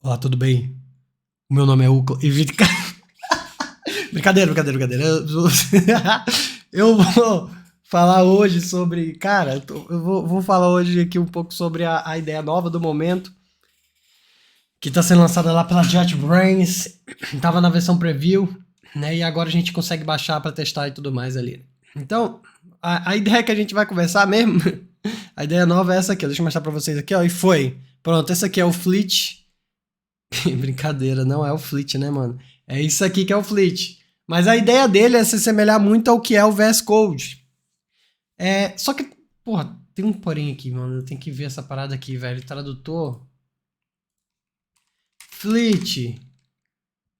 Olá, tudo bem? O meu nome é Ucla. Brincadeira. Eu vou falar hoje sobre. Cara, eu vou falar hoje aqui um pouco sobre a ideia nova do momento, que está sendo lançada lá pela JetBrains. Tava na versão preview, né? E agora a gente consegue baixar para testar e tudo mais ali. Então, a ideia que a gente vai conversar mesmo, a ideia nova é essa aqui. Deixa eu mostrar para vocês aqui, ó. E foi. Pronto, esse aqui é o Fleet. Brincadeira, não é o Fleet, né, mano? É isso aqui que é o Fleet. Mas a ideia dele é se assemelhar muito ao que é o VS Code. Só que, porra, tem um porém aqui, mano. Eu tenho que ver essa parada aqui, velho. Tradutor. Fleet.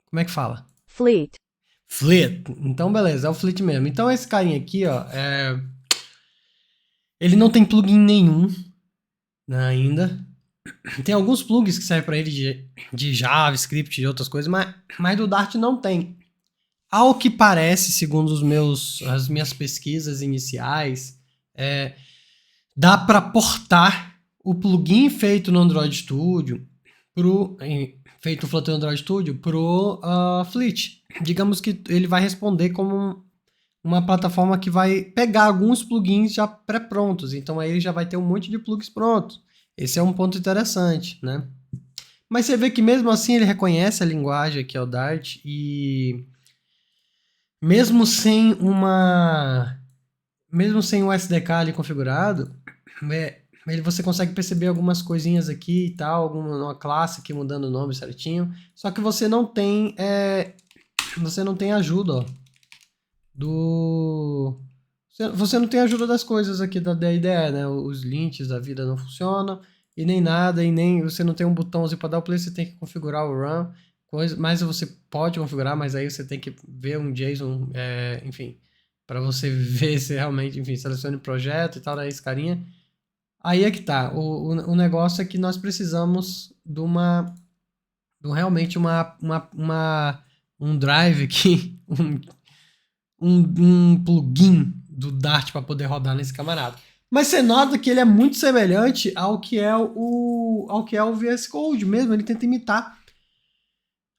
Como é que fala? Fleet. Fleet. Então, beleza, é o Fleet mesmo. Então, esse carinha aqui, ó, ele não tem plugin nenhum, né, ainda. Tem alguns plugins que servem para ele de JavaScript e outras coisas, mas do Dart não tem. Ao que parece, segundo as minhas pesquisas iniciais, dá para portar o plugin feito no Android Studio, feito no Flutter Android Studio, pro Fleet. Digamos que ele vai responder como uma plataforma que vai pegar alguns plugins já pré-prontos. Então aí ele já vai ter um monte de plugins prontos. Esse é um ponto interessante, né? Mas você vê que mesmo assim ele reconhece a linguagem que é o Dart e mesmo sem o SDK ali configurado, você consegue perceber algumas coisinhas aqui e tal, uma classe aqui mudando o nome certinho. Só que você não tem ajuda, ó, do você não tem ajuda das coisas aqui da IDE, né? Os lints da vida não funcionam e nem nada, e nem você não tem um botãozinho para dar o play, você tem que configurar o run, mas você pode configurar, mas aí você tem que ver um JSON, enfim, para você ver se realmente, enfim, selecione o projeto e tal, daí esse carinha. Aí é que tá, o negócio é que nós precisamos realmente um drive aqui, um plugin do Dart para poder rodar nesse camarada. Mas você nota que ele é muito semelhante ao que é o VS Code mesmo, ele tenta imitar.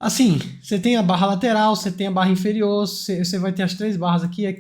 Assim, você tem a barra lateral, você tem a barra inferior, você vai ter as três barras aqui,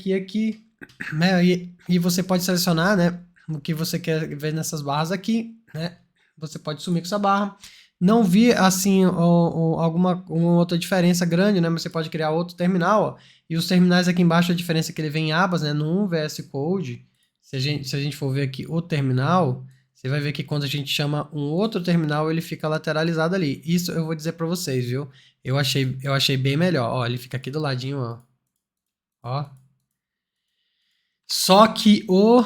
né? E você pode selecionar, né, o que você quer ver nessas barras aqui, né? Você pode sumir com essa barra. Não vi, assim, uma outra diferença grande, né? Mas você pode criar outro terminal, ó. E os terminais aqui embaixo, a diferença é que ele vem em abas, né? No VS Code, se a gente for ver aqui o terminal, você vai ver que quando a gente chama um outro terminal, ele fica lateralizado ali. Isso eu vou dizer para vocês, viu? Eu achei bem melhor. Ó, ele fica aqui do ladinho, ó. Ó. Só que o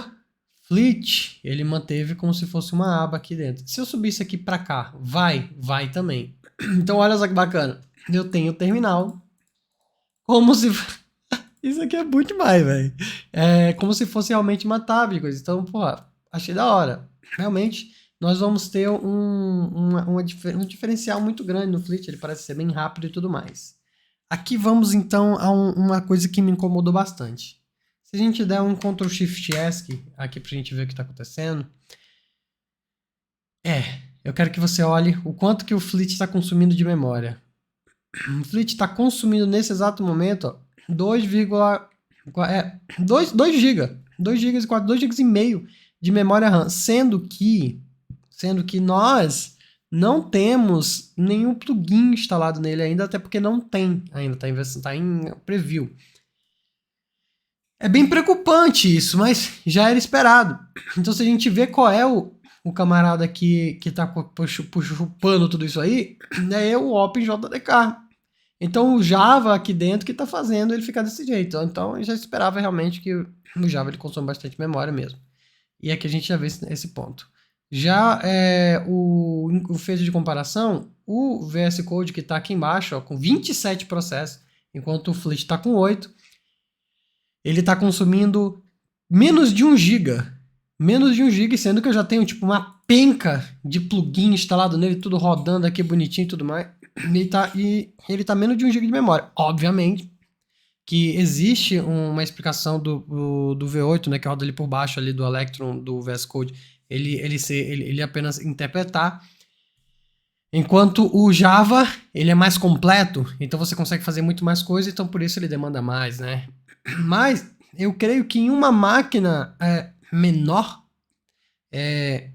Fleet, ele manteve como se fosse uma aba aqui dentro. Se eu subisse aqui para cá, vai também. Então olha só que bacana. Eu tenho o terminal como se isso aqui é muito demais, velho. É como se fosse realmente uma tab de coisa. Então, pô, achei da hora. Realmente, nós vamos ter um diferencial muito grande no Fleet. Ele parece ser bem rápido e tudo mais. Aqui vamos então a uma coisa que me incomodou bastante. Se a gente der um Ctrl Shift ESC aqui pra gente ver o que está acontecendo. Eu quero que você olhe o quanto que o Fleet está consumindo de memória. O Fleet está consumindo nesse exato momento, ó, 2, 2 GB. 2 GB e 4, 2 GB e meio de memória RAM, sendo que nós não temos nenhum plugin instalado nele ainda, até porque não tem ainda, tá em preview. É bem preocupante isso, mas já era esperado. Então, se a gente vê qual é o camarada que tá chupando tudo isso aí, é o OpenJDK. Então, o Java aqui dentro que tá fazendo ele ficar desse jeito. Então, eu já esperava realmente que o Java ele consome bastante memória mesmo. E aqui a gente já vê esse ponto. Já o feito de comparação, o VS Code que está aqui embaixo, ó, com 27 processos, enquanto o Fleet está com 8, ele está consumindo menos de 1 GB. Menos de 1 GB, sendo que eu já tenho tipo uma penca de plugin instalado nele, tudo rodando aqui bonitinho e tudo mais. Ele tá menos de 1 GB de memória. Obviamente que existe uma explicação do V8, né, que roda ali por baixo ali do Electron, do VS Code, ele apenas interpretar Enquanto o Java, ele é mais completo, então você consegue fazer muito mais coisa, então por isso ele demanda mais, né? Mas eu creio que em uma máquina menor, é,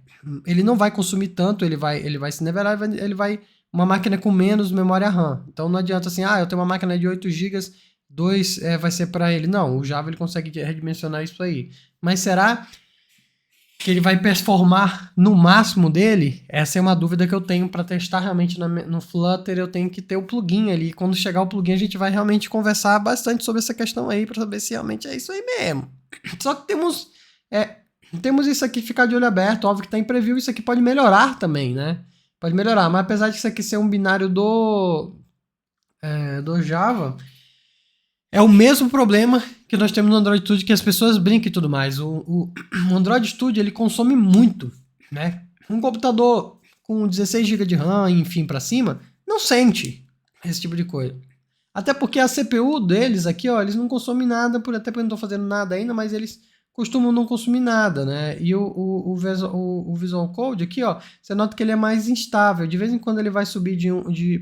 ele não vai consumir tanto, ele vai se nivelar, ele vai uma máquina com menos memória RAM. Então não adianta assim, eu tenho uma máquina de 8 gigas, 2 vai ser para ele. Não, o Java ele consegue redimensionar isso aí. Mas será que ele vai performar no máximo dele? Essa é uma dúvida que eu tenho para testar realmente no Flutter. Eu tenho que ter o plugin ali. Quando chegar o plugin, a gente vai realmente conversar bastante sobre essa questão aí para saber se realmente é isso aí mesmo. Só que temos isso aqui ficar de olho aberto. Óbvio que está em preview, isso aqui pode melhorar também, né? Pode melhorar, mas apesar de isso aqui ser um binário do Java, é o mesmo problema que nós temos no Android Studio, que as pessoas brincam e tudo mais. O Android Studio, ele consome muito, né? Um computador com 16 GB de RAM, enfim, para cima, não sente esse tipo de coisa. Até porque a CPU deles aqui, ó, eles não consomem nada, até porque eu não estou fazendo nada ainda, mas eles costumam não consumir nada, né? E o Visual Code aqui, ó, você nota que ele é mais instável. De vez em quando ele vai subir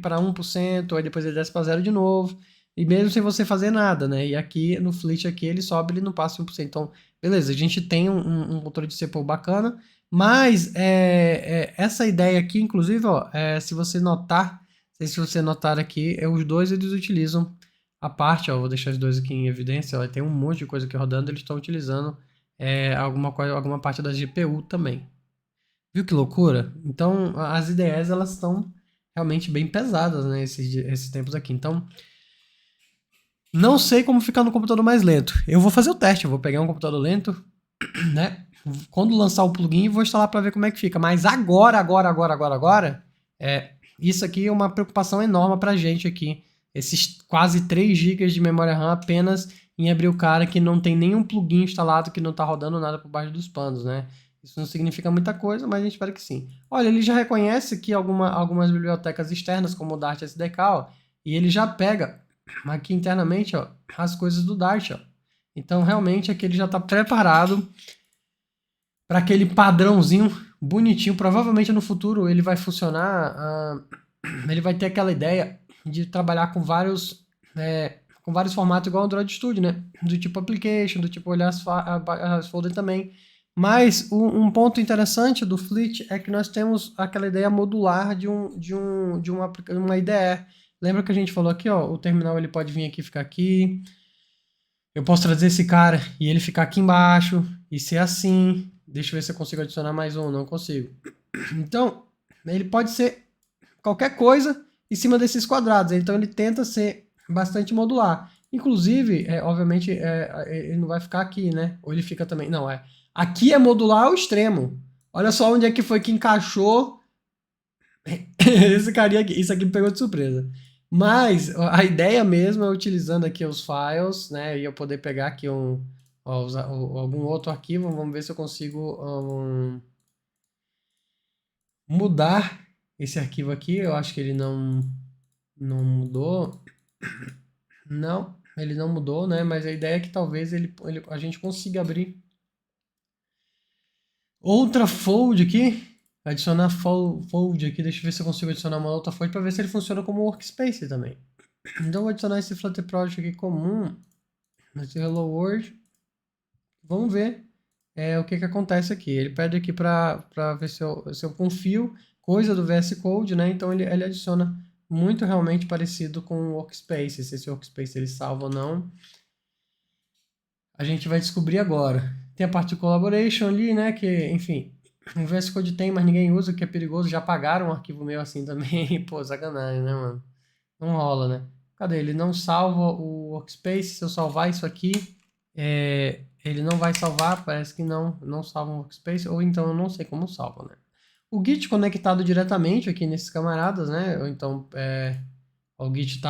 para 1%, aí depois ele desce para 0 de novo. E mesmo sem você fazer nada, né? E aqui no Fleet aqui ele sobe, ele não passa 1%. Então, beleza, a gente tem um controle de CPU bacana, mas essa ideia aqui, inclusive, ó, se você notar, se você notar aqui, os dois eles utilizam a parte, ó, vou deixar os dois aqui em evidência, ó, tem um monte de coisa aqui rodando, eles estão utilizando alguma parte da GPU também. Viu que loucura? Então, as IDEs, elas estão realmente bem pesadas, né, esses tempos aqui. Então, não sei como ficar no computador mais lento. Eu vou fazer o teste, eu vou pegar um computador lento, né? Quando lançar o plugin, vou instalar para ver como é que fica. Mas agora, isso aqui é uma preocupação enorme pra gente aqui. Esses quase 3 GB de memória RAM apenas em abrir o cara que não tem nenhum plugin instalado, que não tá rodando nada por baixo dos panos, né? Isso não significa muita coisa, mas a gente espera que sim. Olha, ele já reconhece que algumas bibliotecas externas, como o Dart SDK, ó, e ele já pega aqui internamente, ó, as coisas do Dart, ó. Então, realmente, aqui ele já está preparado para aquele padrãozinho bonitinho. Provavelmente no futuro ele vai funcionar, ele vai ter aquela ideia de trabalhar com vários formatos igual o Android Studio, né? Do tipo application, do tipo olhar as folders também. Mas um ponto interessante do Fleet é que nós temos aquela ideia modular de uma IDE. Lembra que a gente falou aqui, ó, o terminal ele pode vir aqui e ficar aqui. Eu posso trazer esse cara e ele ficar aqui embaixo e ser assim. Deixa eu ver se eu consigo adicionar mais um. Não consigo. Então, ele pode ser qualquer coisa em cima desses quadrados. Então, ele tenta ser bastante modular. Inclusive, obviamente, ele não vai ficar aqui, né? Ou ele fica também. Não, aqui é modular ao extremo. Olha só onde é que foi que encaixou esse carinha aqui. Isso aqui me pegou de surpresa. Mas a ideia mesmo é utilizando aqui os files, né? E eu poder pegar aqui algum outro arquivo. Vamos ver se eu consigo mudar esse arquivo aqui. Eu acho que ele não mudou. Não, ele não mudou, né? Mas a ideia é que talvez a gente consiga abrir outra fold aqui. Adicionar fold aqui. Deixa eu ver se eu consigo adicionar uma outra fold para ver se ele funciona como workspace também. Então, vou adicionar esse Flutter Project aqui comum, esse Hello World. Vamos ver o que acontece aqui. Ele pede aqui para ver se eu confio coisa do VS Code, né? Então, ele adiciona muito realmente parecido com o Workspace. Se esse Workspace ele salva ou não, a gente vai descobrir agora. Tem a parte de Collaboration ali, né? Que, enfim, o VS Code tem, mas ninguém usa, que é perigoso. Já pagaram um arquivo meu assim também. Pô, sacanagem, né, mano? Não rola, né? Cadê? Ele não salva o workspace. Se eu salvar isso aqui, ele não vai salvar. Parece que não salva o workspace. Ou então eu não sei como salva, né? O Git conectado diretamente aqui nesses camaradas, né? Ou então o Git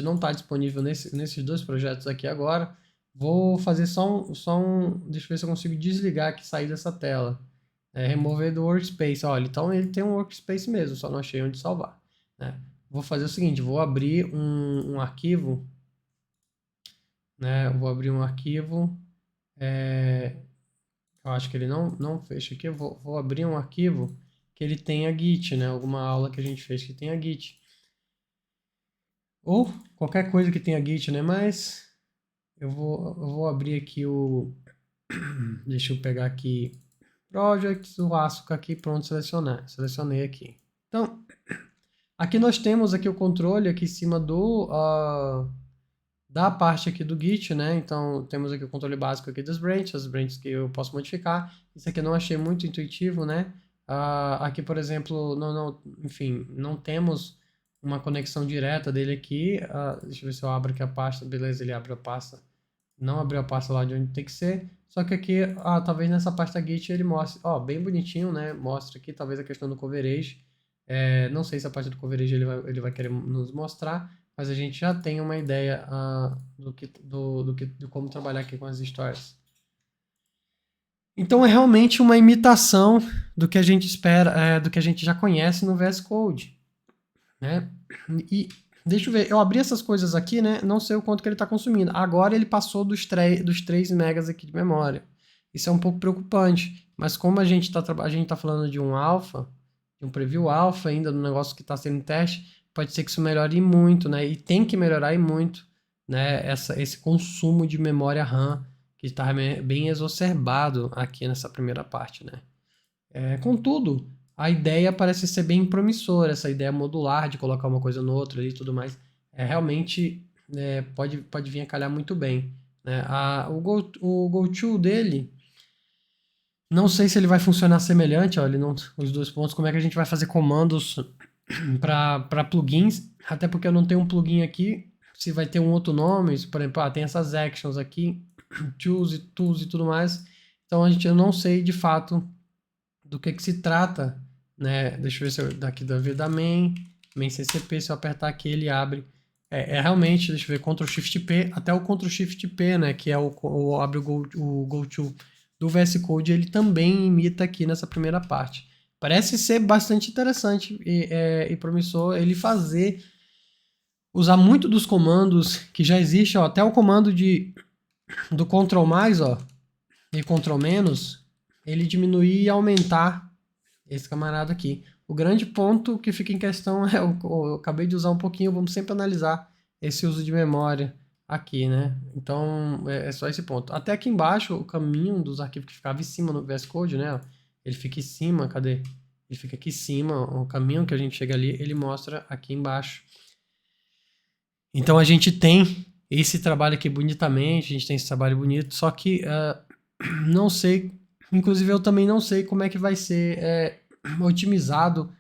não está disponível nesses dois projetos aqui agora. Vou fazer deixa eu ver se eu consigo desligar aqui, sair dessa tela. Remover do workspace. Olha, então ele tem um workspace mesmo, só não achei onde salvar, né? Vou fazer o seguinte, vou abrir um arquivo, né? Vou abrir um arquivo, eu acho que ele não fecha aqui, vou abrir um arquivo que ele tenha Git, né? Alguma aula que a gente fez que tenha Git. Ou qualquer coisa que tenha Git, né? Mas eu vou abrir aqui o... Deixa eu pegar aqui Projects, o Asuka aqui, pronto, selecionei aqui. Então, aqui nós temos aqui o controle aqui em cima da parte aqui do Git, né? Então, temos aqui o controle básico aqui das branches, as branches que eu posso modificar. Isso aqui eu não achei muito intuitivo, né? Aqui, por exemplo, enfim, não temos uma conexão direta dele aqui. Deixa eu ver se eu abro aqui a pasta. Beleza, ele abre a pasta. Não abriu a pasta lá de onde tem que ser. Só que aqui, talvez nessa pasta Git ele mostre, bem bonitinho, né? Mostra aqui, talvez a questão do coverage. Não sei se a parte do coverage ele vai querer nos mostrar, mas a gente já tem uma ideia de como trabalhar aqui com as histórias. Então é realmente uma imitação do que a gente espera, do que a gente já conhece no VS Code, né? E deixa eu ver, eu abri essas coisas aqui, né? Não sei o quanto que ele está consumindo. Agora ele passou dos 3 megas aqui de memória. Isso é um pouco preocupante, mas como a gente tá falando de um alpha, de um preview alpha ainda, do negócio que está sendo em teste, pode ser que isso melhore muito, né? E tem que melhorar e muito, né? Esse consumo de memória RAM que está bem exacerbado aqui nessa primeira parte, né? Contudo, a ideia parece ser bem promissora, essa ideia modular de colocar uma coisa no outra e tudo mais, realmente pode vir a calhar muito bem, né? O GoTo dele, não sei se ele vai funcionar semelhante, ó, os 2 pontos, como é que a gente vai fazer comandos para plugins, até porque eu não tenho um plugin aqui, se vai ter um outro nome, por exemplo, tem essas actions aqui, tools e tudo mais, então eu não sei de fato do que se trata, né? Deixa eu ver se eu daqui da main CCP, se eu apertar aqui ele abre. Realmente, deixa eu ver, Ctrl Shift P, até o Ctrl Shift P, né, que é abre o GoTo do VS Code, ele também imita aqui nessa primeira parte. Parece ser bastante interessante e promissor ele usar muito dos comandos que já existem, até o comando do Ctrl+, e Ctrl-, ele diminuir e aumentar esse camarada aqui. O grande ponto que fica em questão eu acabei de usar um pouquinho, vamos sempre analisar esse uso de memória aqui, né? Então, é só esse ponto. Até aqui embaixo, o caminho dos arquivos que ficava em cima no VS Code, né? Ele fica em cima, cadê? Ele fica aqui em cima, o caminho que a gente chega ali, ele mostra aqui embaixo. Então, a gente tem esse trabalho aqui bonitamente, a gente tem esse trabalho bonito, só que não sei, inclusive eu também não sei como é que vai ser otimizado,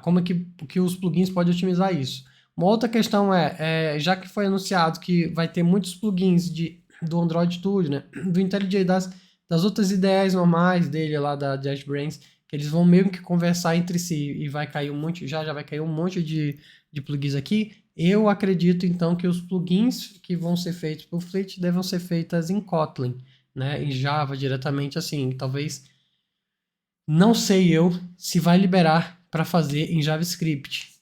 como é que os plugins podem otimizar isso. Uma outra questão já que foi anunciado que vai ter muitos plugins do Android Studio, né, do IntelliJ, das outras ideias normais dele lá da JetBrains, que eles vão meio que conversar entre si e vai cair um monte, já vai cair um monte de plugins aqui. Eu acredito então que os plugins que vão ser feitos por Fleet devem ser feitos em Kotlin, né, em Java diretamente assim, talvez, não sei eu se vai liberar para fazer em JavaScript.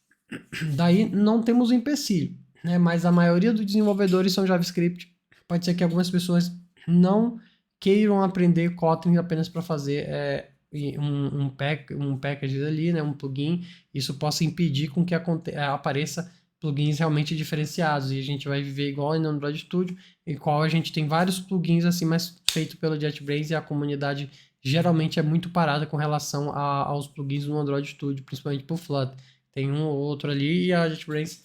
Daí não temos um empecilho, né, mas a maioria dos desenvolvedores são JavaScript. Pode ser que algumas pessoas não queiram aprender Kotlin apenas para fazer um package ali, né, um plugin. Isso possa impedir com que apareça plugins realmente diferenciados, e a gente vai viver igual no Android Studio, em qual a gente tem vários plugins assim, mas feito pelo JetBrains, e a comunidade geralmente é muito parada com relação aos plugins no Android Studio, principalmente por Flutter. Tem um ou outro ali e a JetBrains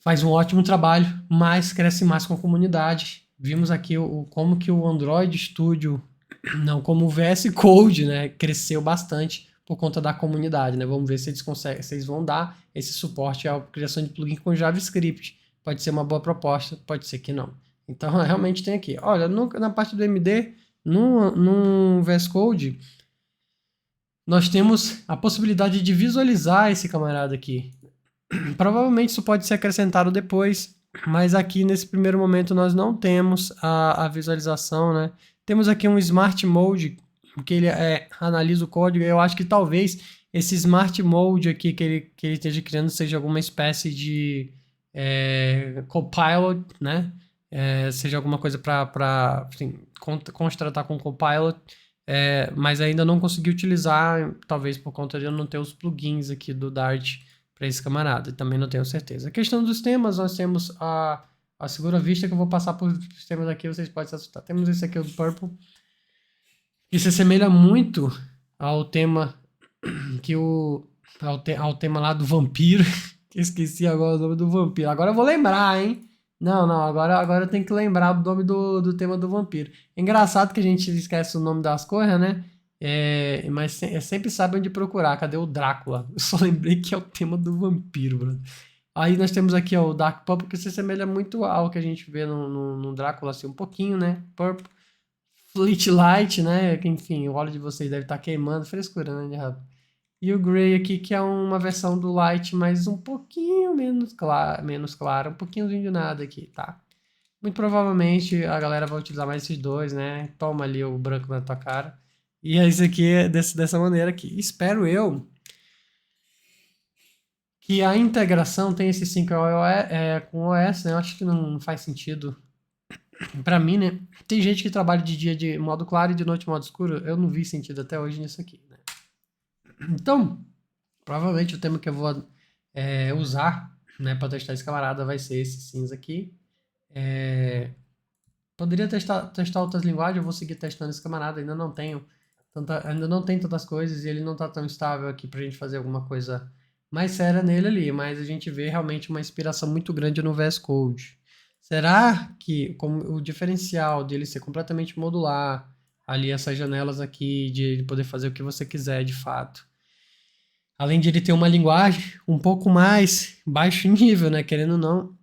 faz um ótimo trabalho, mas cresce mais com a comunidade. Vimos aqui como que o Android Studio, não, como o VS Code, né, cresceu bastante por conta da comunidade, né? Vamos ver se eles vão dar esse suporte à criação de plugin com JavaScript. Pode ser uma boa proposta, pode ser que não. Então, realmente tem aqui. Olha, na parte do MD, no VS Code, nós temos a possibilidade de visualizar esse camarada aqui. Provavelmente isso pode ser acrescentado depois, mas aqui nesse primeiro momento nós não temos a visualização, né? Temos aqui um Smart Mode, que ele analisa o código. Eu acho que talvez esse Smart Mode aqui que ele esteja criando seja alguma espécie de Copilot, né? Seja alguma coisa para contratar com Copilot. mas ainda não consegui utilizar, talvez por conta de eu não ter os plugins aqui do Dart para esse camarada, também não tenho certeza. A questão dos temas, nós temos a Segura Vista, que eu vou passar por os temas aqui, vocês podem se assustar. Temos esse aqui, o do Purple, que se assemelha muito ao tema ao tema lá do vampiro. Esqueci agora o nome do vampiro. Agora eu vou lembrar, hein? Não, agora eu tenho que lembrar o nome do tema do vampiro. É engraçado que a gente esquece o nome das coisas, né? Mas sempre sabe onde procurar. Cadê o Drácula? Eu só lembrei que é o tema do vampiro, brother. Aí nós temos aqui, ó, o Dark Purple, que se assemelha muito ao que a gente vê no Drácula, assim, um pouquinho, né? Purple. Fleet Light, né? Que, enfim, o óleo de vocês deve estar queimando. Frescura, né, de errado. E o Grey aqui, que é uma versão do Light, mas um pouquinho menos clara, um pouquinhozinho de nada aqui, tá? Muito provavelmente a galera vai utilizar mais esses dois, né? Toma ali o branco na tua cara. E esse aqui é dessa maneira aqui. Espero eu que a integração tenha esse 5 com o OS, né? Eu acho que não faz sentido pra mim, né? Tem gente que trabalha de dia de modo claro e de noite modo escuro. Eu não vi sentido até hoje nisso aqui, né? Então, provavelmente o tema que eu vou usar, né, para testar esse camarada vai ser esse cinza aqui. Poderia testar outras linguagens, eu vou seguir testando esse camarada, ainda não tem tantas coisas e ele não tá tão estável aqui pra gente fazer alguma coisa mais séria nele ali, mas a gente vê realmente uma inspiração muito grande no VS Code. Será que como o diferencial dele ser completamente modular, ali essas janelas aqui, de ele poder fazer o que você quiser de fato, além de ele ter uma linguagem um pouco mais baixo nível, né? Querendo ou não,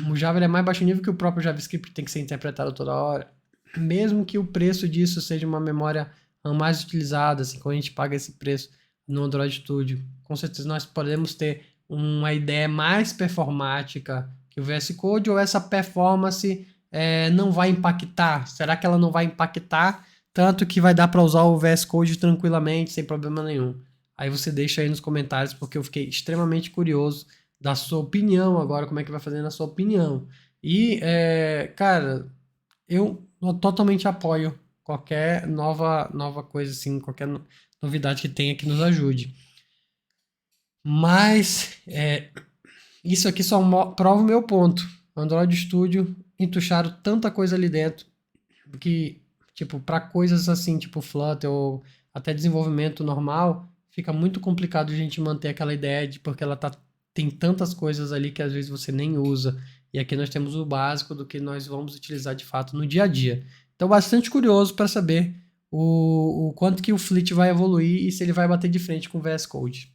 o Java ele é mais baixo nível que o próprio JavaScript, que tem que ser interpretado toda hora. Mesmo que o preço disso seja uma memória mais utilizada, assim, quando a gente paga esse preço no Android Studio, com certeza nós podemos ter uma ideia mais performática que o VS Code, ou essa performance não vai impactar? Será que ela não vai impactar tanto que vai dar para usar o VS Code tranquilamente, sem problema nenhum? Aí você deixa aí nos comentários, porque eu fiquei extremamente curioso da sua opinião agora, como é que vai fazer na sua opinião. E, cara, eu totalmente apoio qualquer nova coisa, assim, qualquer novidade que tenha que nos ajude. Mas, isso aqui só prova o meu ponto. Android Studio entucharam tanta coisa ali dentro que, tipo, para coisas assim, tipo Flutter ou até desenvolvimento normal, fica muito complicado a gente manter aquela ideia de porque tem tantas coisas ali que às vezes você nem usa. E aqui nós temos o básico do que nós vamos utilizar de fato no dia a dia. Então, bastante curioso para saber o quanto que o Fleet vai evoluir e se ele vai bater de frente com o VS Code.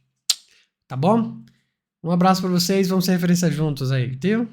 Tá bom? Um abraço para vocês, vamos ser referência juntos aí, viu?